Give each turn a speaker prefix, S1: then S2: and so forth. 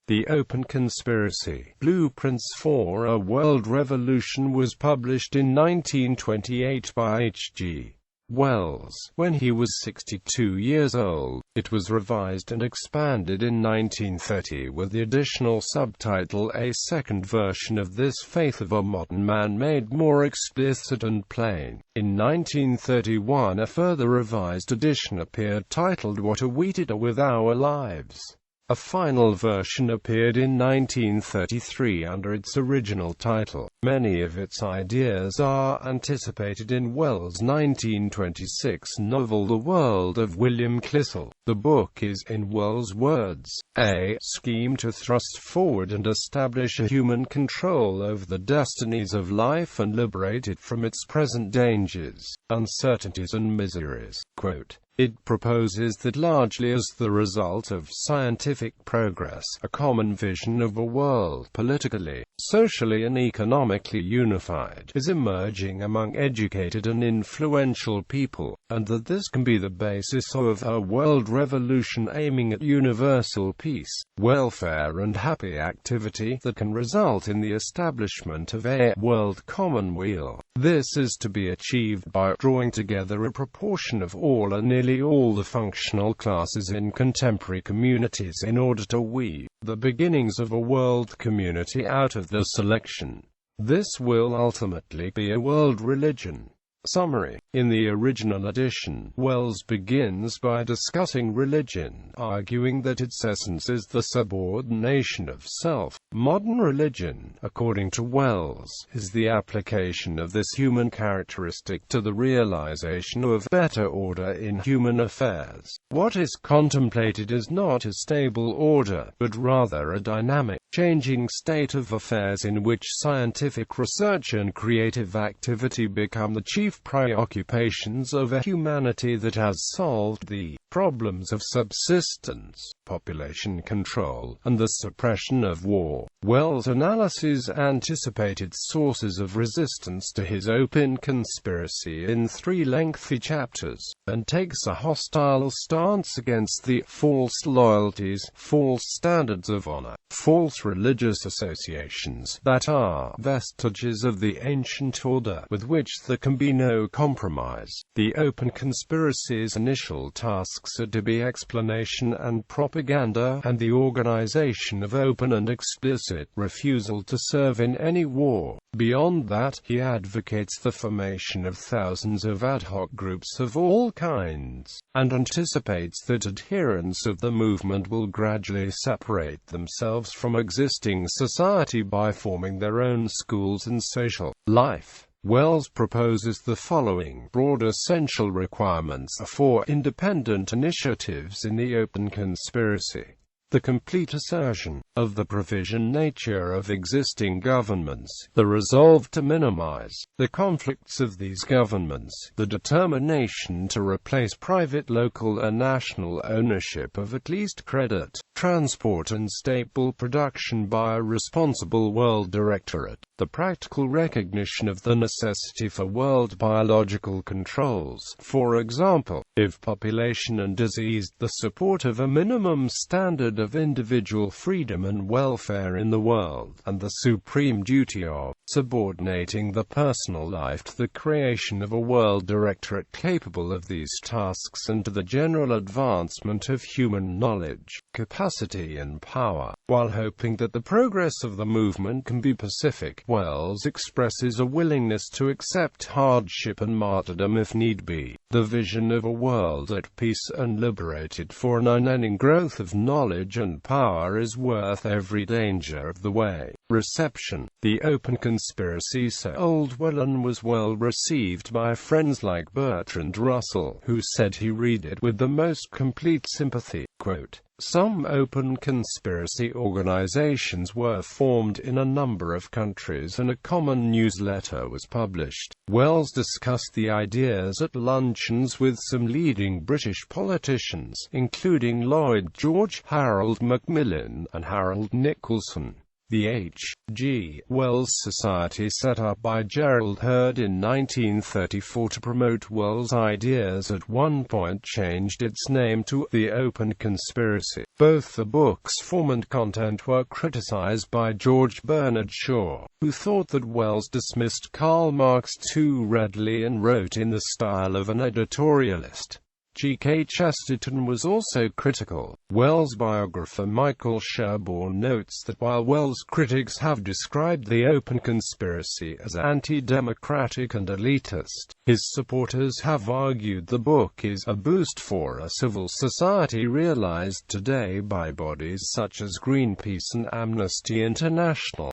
S1: The Open Conspiracy. Blueprints for a World Revolution was published in 1928 by H.G.Wells, when he was 62 years old. It was revised and expanded in 1930 with the additional subtitle "A Second Version of This Faith of a Modern Man Made More Explicit and Plain." In 1931 a further revised edition appeared titled "What Are We to Do with Our Lives?" A final version appeared in 1933 under its original title. Many of its ideas are anticipated in Wells' 1926 novel The World of William Clissold. The book is, in Wells' words, a scheme to thrust forward and establish a human control over the destinies of life and liberate it from its present dangers, uncertainties and miseries. Quote, "It proposes that largely as the result of scientific progress, a common vision of a world, politically, socially and economically unified, is emerging among educated and influential people, and that this can be the basis of a world revolution aiming at universal peace, welfare and happy activity that can result in the establishment of a world commonweal. This is to be achieved by drawing together a proportion of all or nearly all the functional classes in contemporary communities in order to weave the beginnings of a world community out of the selection. This will ultimately be a world religion." Summary. In the original edition, Wells begins by discussing religion, arguing that its essence is the subordination of self. Modern religion, according to Wells, is the application of this human characteristic to the realization of better order in human affairs. What is contemplated is not a stable order, but rather a dynamic, changing state of affairs in which scientific research and creative activity become the chief preoccupations of a humanity that has solved the problems of subsistence, population control, and the suppression of war. Wells' analysis anticipated sources of resistance to his open conspiracy in 3 lengthy chapters, and takes a hostile stance against the false loyalties, false standards of honor, false religious associations that are vestiges of the ancient order with which there can be no compromise. The open conspiracy's initial tasks are to be explanation and propaganda, and the organization of open and explicit refusal to serve in any war. Beyond that, he advocates the formation of thousands of ad hoc groups of all kinds, and anticipates that adherents of the movement will gradually separate themselves from existing society by forming their own schools and social life. Wells proposes the following broad essential requirements for independent initiatives in the open conspiracy. The complete assertion of the provision nature of existing governments, the resolve to minimize the conflicts of these governments, the determination to replace private local and national ownership of at least credit, transport and staple production by a responsible world directorate, the practical recognition of the necessity for world biological controls, for example, if population and disease, the support of a minimum standard of individual freedom and welfare in the world, and the supreme duty of subordinating the personal life to the creation of a world directorate capable of these tasks and to the general advancement of human knowledge, capacity and power. While hoping that the progress of the movement can be pacific, Wells expresses a willingness to accept hardship and martyrdom if need be. The vision of a world at peace and liberated for an unending growth of knowledge and power is worth every danger of the way. Reception. The open conspiracy sold well and was well received by friends like Bertrand Russell, who said he read it with the most complete sympathy. Quote, "Some open conspiracy organizations were formed in a number of countries and a common newsletter was published." Wells discussed the ideas at luncheons with some leading British politicians, including Lloyd George, Harold Macmillan, and Harold Nicolson. The H.G.Wells Society, set up by Gerald Heard in 1934 to promote Wells' ideas, at one point changed its name to The Open Conspiracy. Both the book's form and content were criticized by George Bernard Shaw, who thought that Wells dismissed Karl Marx too readily and wrote in the style of an editorialist. G.K. Chesterton was also critical. Wells' biographer Michael Sherborne notes that while Wells' critics have described The Open Conspiracy as anti-democratic and elitist, his supporters have argued the book is a boost for a civil society realized today by bodies such as Greenpeace and Amnesty International.